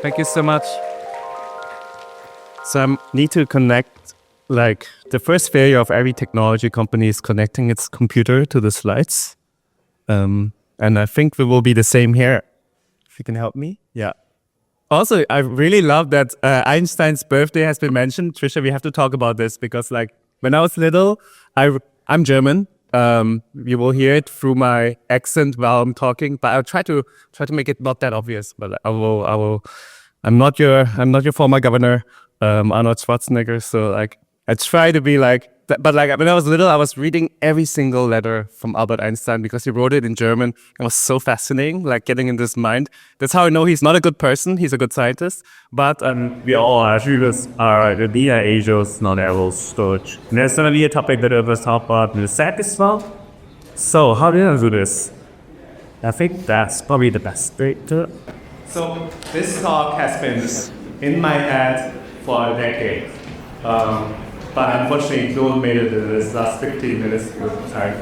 Thank you so much. So I need to connect, like, the first failure of every technology company is connecting its computer to the slides. And I think it will be the same here. If you can help me. Yeah. Also, I really love that Einstein's birthday has been mentioned. Trisha, we have to talk about this because, like, when I was little, I'm German. You will hear it through my accent while I'm talking, but I'll try to make it not that obvious. But I will. I'm not your former governor, Arnold Schwarzenegger. So like, I try to be like. But like when I was little, I was reading every single letter from Albert Einstein because he wrote it in German. It was so fascinating, like getting in this mind. That's how I know he's not a good person. He's a good scientist. But We all are Schülers are the ages, not arrows, Deutsch. And there's going to be a topic that I was talking about in the set as well. So, how did I do this? I think that's probably the best way to. So, this talk has been in my head for a decade. But unfortunately, Claude made it in this last 15 minutes. Sorry.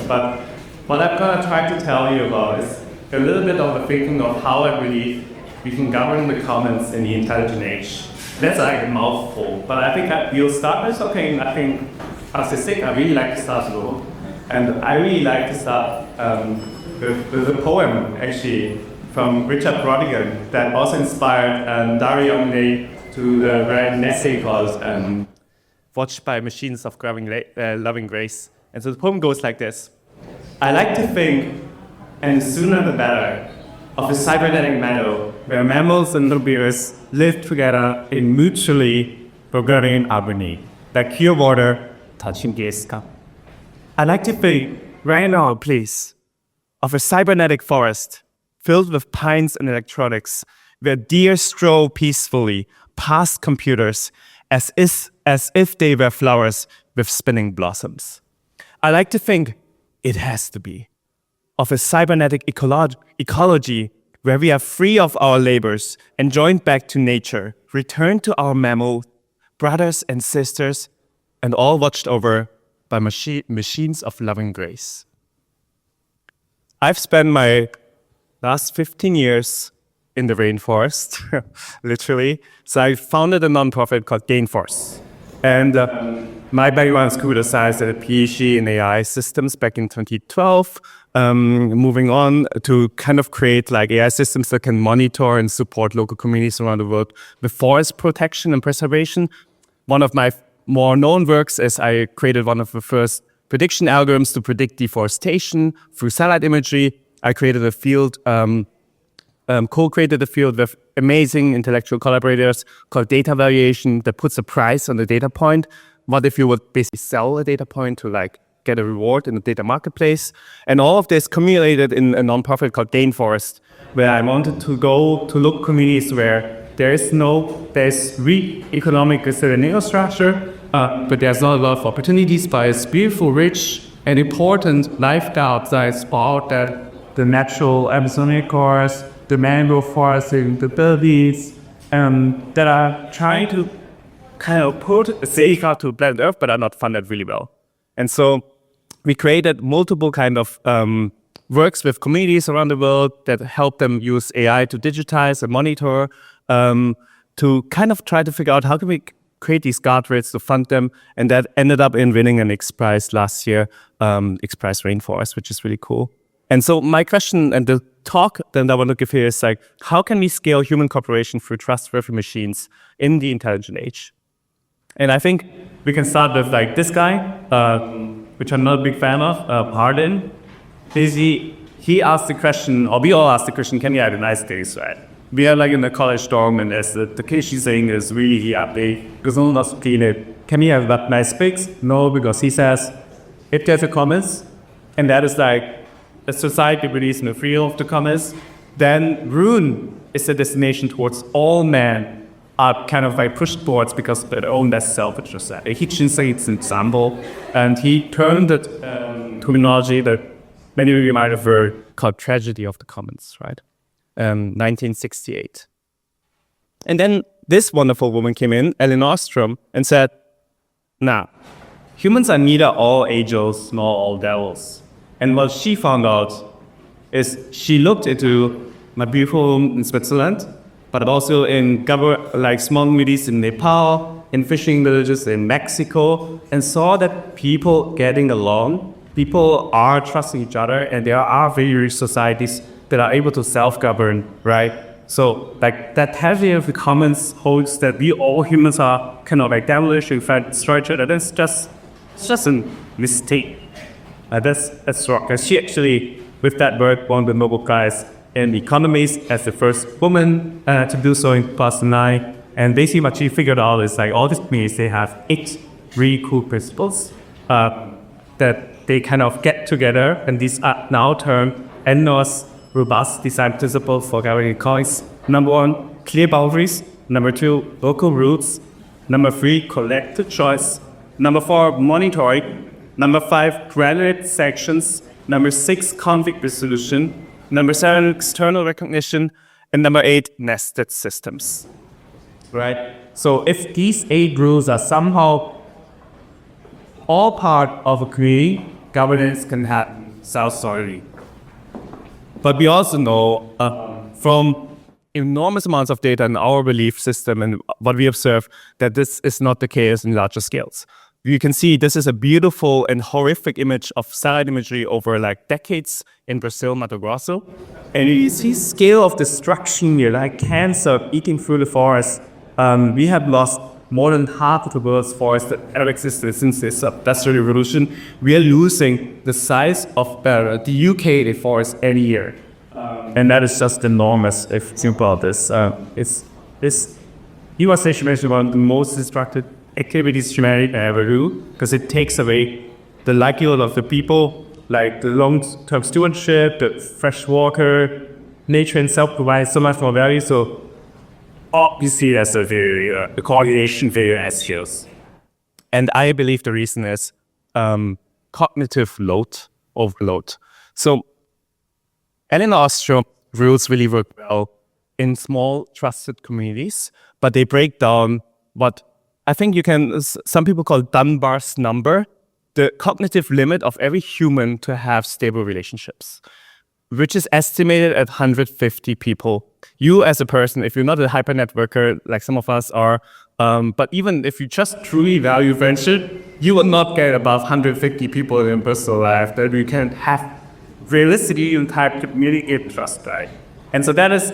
But what I'm going to try to tell you about is a little bit of the thinking of how I believe we can govern the commons in the intelligent age. That's like a mouthful, but I think we'll start by talking, I think, artistic. I really like to start low. And I really like to start with a poem, actually, from Richard Brodigan that also inspired Dario to write an essay called Watched by Machines of Loving Grace. And so the poem goes like this. I like to think, and sooner the better, of a cybernetic meadow where mammals and herbivores live together in mutually progressing harmony, like pure water touching geska. I like to think, right now, please, of a cybernetic forest filled with pines and electronics where deer stroll peacefully past computers as if they were flowers with spinning blossoms. I like to think it has to be of a cybernetic ecology where we are free of our labors and joined back to nature, returned to our mammal brothers and sisters, and all watched over by machines of loving grace. I've spent my last 15 years in the rainforest, literally. So I founded a nonprofit called Gainforest. And my background is computer science and a PhD in AI systems back in 2012, moving on to kind of create like AI systems that can monitor and support local communities around the world with forest protection and preservation. One of my more known works is I created one of the first prediction algorithms to predict deforestation through satellite imagery. I created a field co-created a field with amazing intellectual collaborators called data valuation that puts a price on the data point. What if you would basically sell a data point to like get a reward in the data marketplace? And all of this accumulated in a nonprofit called Gainforest, where I wanted to go to look communities where there's weak economic infrastructure, but there's not a lot of opportunities, but it's beautiful, rich, and important lifestyle outside that the natural Amazonian forests, the mangrove foresting, the buildings that are trying to kind of put a safeguard to planet Earth, but are not funded really well. And so we created multiple kind of works with communities around the world that help them use AI to digitize and monitor, to kind of try to figure out how can we create these guardrails to fund them. And that ended up in winning an X Prize last year, X Prize Rainforest, which is really cool. And so my question and the talk that I want to give here is like, how can we scale human cooperation through trustworthy machines in the intelligent age? And I think we can start with like this guy, which I'm not a big fan of, Hardin. He asked the question, or we all asked the question, can we have a nice days, right? We are like in the college dorm, and as the Takeshi saying is really update, because no one wants to clean it. Can we have that nice pics? No, because he says, if there's a commons, and that is like, a society believes in the freedom of the commons, then ruin is the destination towards all men are kind of like pushed towards because of their own less selfishness. Hitchinson is an example, and he turned it terminology that many of you might have heard called tragedy of the commons, right? 1968. And then this wonderful woman came in, Ellen Ostrom, and said, nah, humans are neither all angels nor all devils. And what she found out is she looked into my beautiful home in Switzerland, but also in like small communities in Nepal, in fishing villages in Mexico, and saw that people getting along, people are trusting each other, and there are very rich societies that are able to self-govern, right? So like that heavy of the commons holds that we all humans are kind of like devilish, in fact, destroy each other. It's just a mistake. That's wrong. And she actually, with that work, won the Nobel Prize in economics as the first woman to do so in 2009. And basically what she figured out is like all these communities, they have 8 really cool principles that they kind of get together, and these are now termed NOS robust design principles for governing economies. Number 1, clear boundaries. Number 2, local rules. Number 3, collective choice. Number 4, monitoring. Number 5, graduate sections. Number 6, conflict resolution. Number 7, external recognition. And number 8, nested systems. Right? So if these 8 rules are somehow all part of a community, governance can happen self-solidly. But we also know from enormous amounts of data in our belief system and what we observe that this is not the case in larger scales. You can see this is a beautiful and horrific image of satellite imagery over like decades in Brazil, Mato Grosso. And you see scale of destruction here, like cancer eating through the forest. We have lost more than half of the world's forest that ever existed since this industrial revolution. We are losing the size of the UK forest every year. And that is just enormous if you think about this. Deforestation is one of the most destructive activities humanity can ever do, because it takes away the livelihood of the people, like the long-term stewardship, the fresh water, nature itself provides so much more value. So obviously that's a very the coordination very issues. And I believe the reason is cognitive overload. So Elinor Ostrom rules really work well in small trusted communities, but they break down what I think some people call Dunbar's number, the cognitive limit of every human to have stable relationships, which is estimated at 150 people. You as a person, if you're not a hyper networker like some of us are, but even if you just truly value friendship, you will not get above 150 people in your personal life that you can have realistically in time to communicate trust, right? And so that is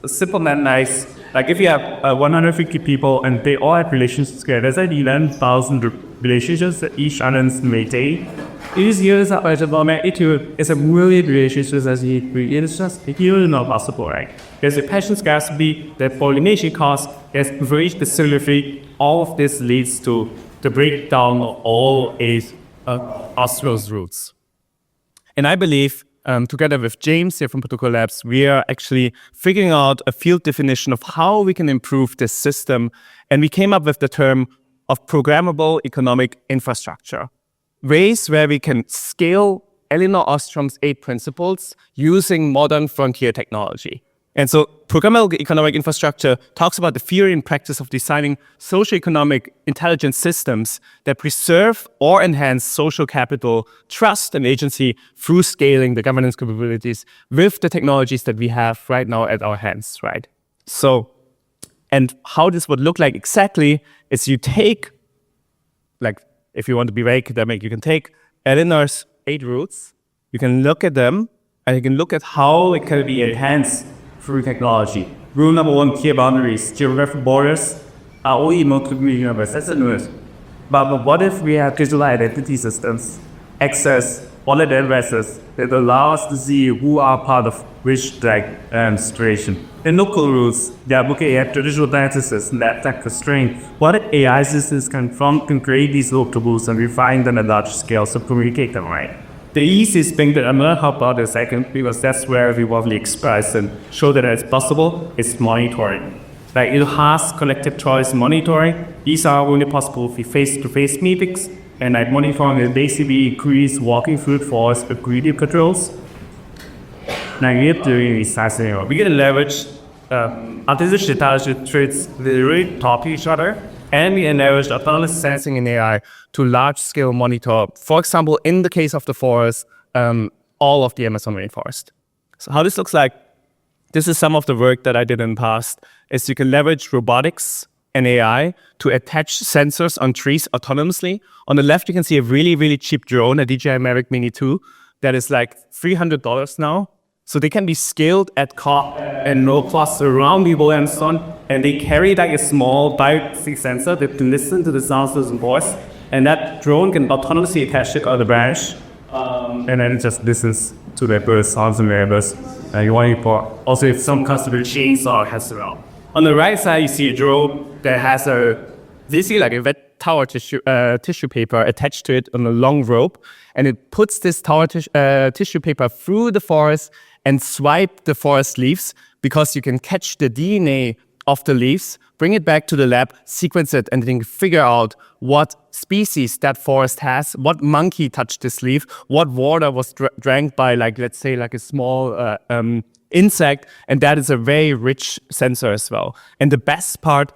simple and nice. Like if you have 150 people and they all have relationships together, there's like 11,000 relationships that each other maintain. It is years up at the moment. It is a million relationships as it is just really not possible, right? There's a passion scarcity, the pollination cost, there's variation facility. All of this leads to the breakdown of all 8 Ostrom's roots. And I believe together with James here from Protocol Labs, we are actually figuring out a field definition of how we can improve this system. And we came up with the term of programmable economic infrastructure. Ways where we can scale Elinor Ostrom's 8 principles using modern frontier technology. And so programmable economic infrastructure talks about the theory and practice of designing socioeconomic intelligent systems that preserve or enhance social capital, trust, and agency through scaling the governance capabilities with the technologies that we have right now at our hands, right? So, and how this would look like exactly is you take, like, if you want to be very academic, you can take Elinor's 8 roots, you can look at them, and you can look at how it can be enhanced through technology. Rule number 1, clear boundaries. Geographic borders are only multiple universe. That's a news. But what if we have digital identity systems, access wallet addresses that allow us to see who are part of which situation? In local rules, they are looking at traditional practices that constraint what AI systems can create these local rules and refine them at large scale to communicate them right. The easiest thing that I'm going to help out in a second, because that's where we really express and show that it's possible, is monitoring. Like it has collective choice monitoring. These are only possible with face-to-face meetings, and like monitoring will basically increase walking through the forest with gradient controls. Now we're doing this scenario. We're going to leverage artificial intelligence traits that really talk to each other, and we leverage autonomous sensing in AI to large-scale monitor, for example, in the case of the forest, all of the Amazon rainforest. So how this looks like, this is some of the work that I did in the past, is you can leverage robotics and AI to attach sensors on trees autonomously. On the left, you can see a really, really cheap drone, a DJI Mavic Mini 2, that is like $300 now. So they can be scaled at cost and no cost around people and so on. And they carry like a small biotic sensor that can listen to the sounds of the voice. And that drone can autonomously attach it on the branch. And then it just listens to the bird sounds and neighbors. You want to also if some customer chainsaw has around. On the right side, you see a drone that has like a wet towel tissue paper attached to it on a long rope, and it puts this tissue paper through the forest and swipe the forest leaves, because you can catch the DNA of the leaves, bring it back to the lab, sequence it, and then figure out what species that forest has, what monkey touched this leaf, what water was drank by, like, let's say, like a small insect, and that is a very rich sensor as well. And the best part,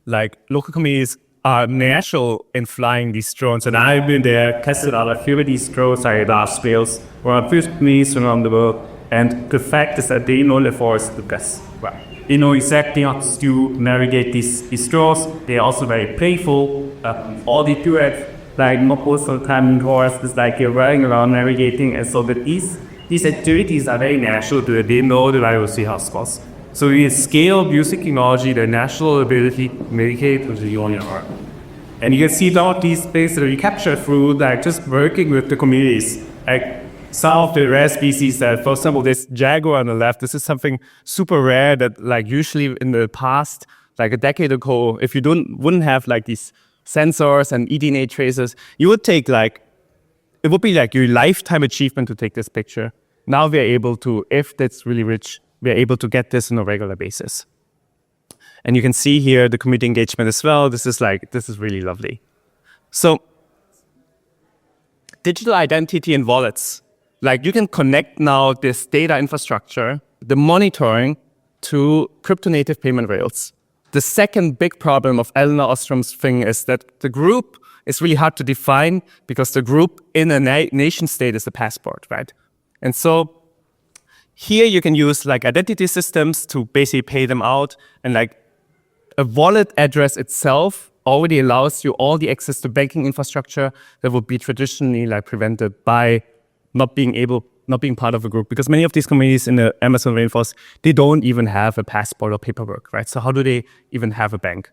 like, local communities are natural in flying these drones, and I've been there, tested out a few of these drones at large scales, around 50 communities around the world, and the fact is that they know the forest the best. Well, they know exactly how to navigate these drones. They are also very playful. All they do like most of the time in forest is like you're running around navigating, and so that these activities are very natural to them. They know the privacy hotspots. So we scale using technology, the natural ability to communicate with the owner. And you can see some of these things that we capture through like just working with the communities. Like some of the rare species that, for example, this jaguar on the left, this is something super rare that like usually in the past, like a decade ago, if you wouldn't have like these sensors and eDNA tracers, you would take like, it would be like your lifetime achievement to take this picture. Now we're able to, if that's really rich, we're able to get this on a regular basis. And you can see here the community engagement as well. This is really lovely. So digital identity and wallets. Like you can connect now this data infrastructure, the monitoring, to crypto-native payment rails. The second big problem of Eleanor Ostrom's thing is that the group is really hard to define, because the group in a nation state is a passport, right? And so here you can use like identity systems to basically pay them out, and like a wallet address itself already allows you all the access to banking infrastructure that would be traditionally like prevented by not being part of a group, because many of these communities in the Amazon rainforest, they don't even have a passport or paperwork, right? So how do they even have a bank?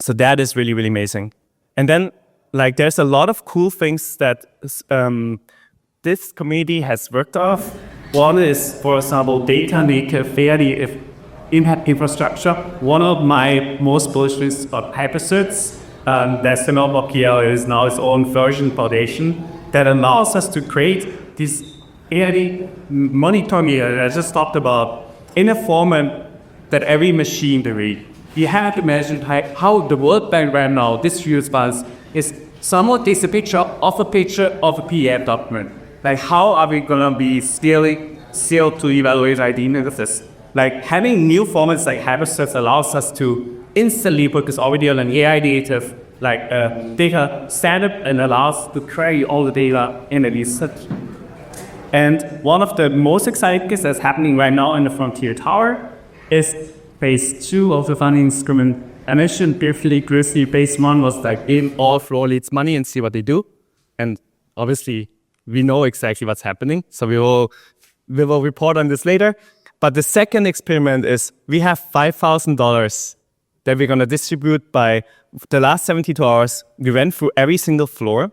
So that is really, really amazing. And then like there's a lot of cool things that this community has worked off. One is, for example, data native fairly impact infrastructure. One of my most bullish is about hypercerts. That's the normal PL is now its own version foundation that allows us to create this AI monitoring that I just talked about in a format that every machine can read. You have to imagine how the World Bank right now distributes funds is someone takes a picture of a PDF document. Like how are we gonna be scaling to evaluate ID analysis? Like having new formats like hypercerts allows us to instantly put this already on an AI native data setup and allows to query all the data in a research. And one of the most exciting things that's happening right now in the Frontier Tower is phase 2 of the funding instrument. I mentioned briefly, phase 1 was like give all floor leads money and see what they do. And obviously we know exactly what's happening. So we will report on this later. But the second experiment is we have $5,000 that we're going to distribute by the last 72 hours. We went through every single floor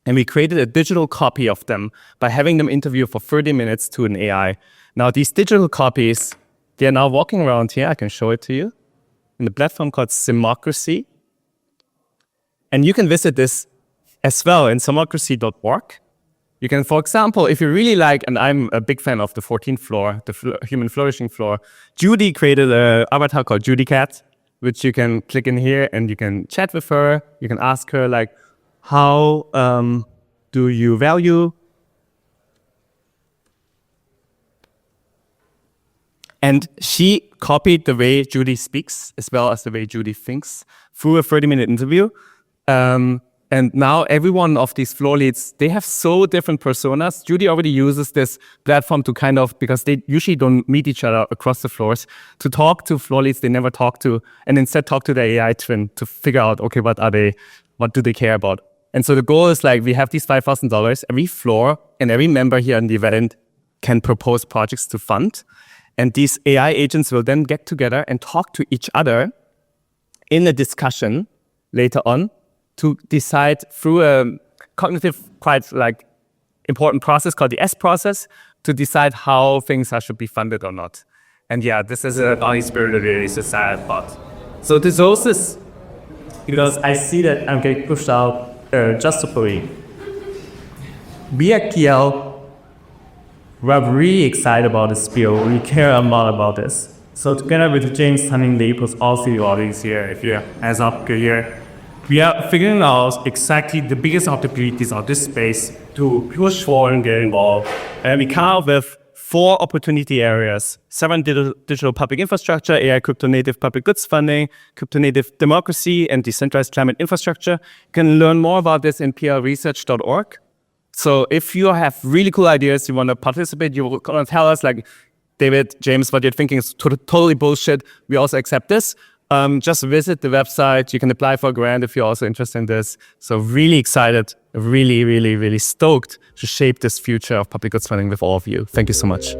and we created a digital copy of them by having them interview for 30 minutes to an AI. Now, these digital copies, they're now walking around here. I can show it to you in the platform called Simocracy. And you can visit this as well in simocracy.org. You can, for example, if you really like, and I'm a big fan of the 14th floor, the human flourishing floor, Judy created an avatar called Judy Cat, which you can click in here and you can chat with her. You can ask her like, how do you value? And she copied the way Judy speaks as well as the way Judy thinks through a 30-minute interview. And now every one of these floor leads, they have so different personas. Judy already uses this platform to kind of, because they usually don't meet each other across the floors, to talk to floor leads they never talk to, and instead talk to their AI twin to figure out, okay, what do they care about? And so the goal is like, we have these $5,000, every floor and every member here in the event can propose projects to fund. And these AI agents will then get together and talk to each other in a discussion later on to decide through a cognitive, quite like important process called the S process to decide how things should be funded or not. And yeah, this is a funny spirit of really sad part. So this also is because I see that I'm getting pushed out just to believe. We at KL, we're really excited about this field. We care a lot about this. So together with James Tunning, plus all the audience here, if you're as up here, we are figuring out exactly the biggest opportunities of this space to push forward and get involved. And we come up with 4 opportunity areas: 7 digital public infrastructure, AI crypto-native public goods funding, crypto-native democracy, and decentralized climate infrastructure. You can learn more about this in plresearch.org. So if you have really cool ideas, you want to participate, you want to tell us, like, David, James, what you're thinking is totally bullshit, we also accept this. Just visit the website. You can apply for a grant if you're also interested in this. So really excited, really, really, really stoked to shape this future of public goods funding with all of you. Thank you so much.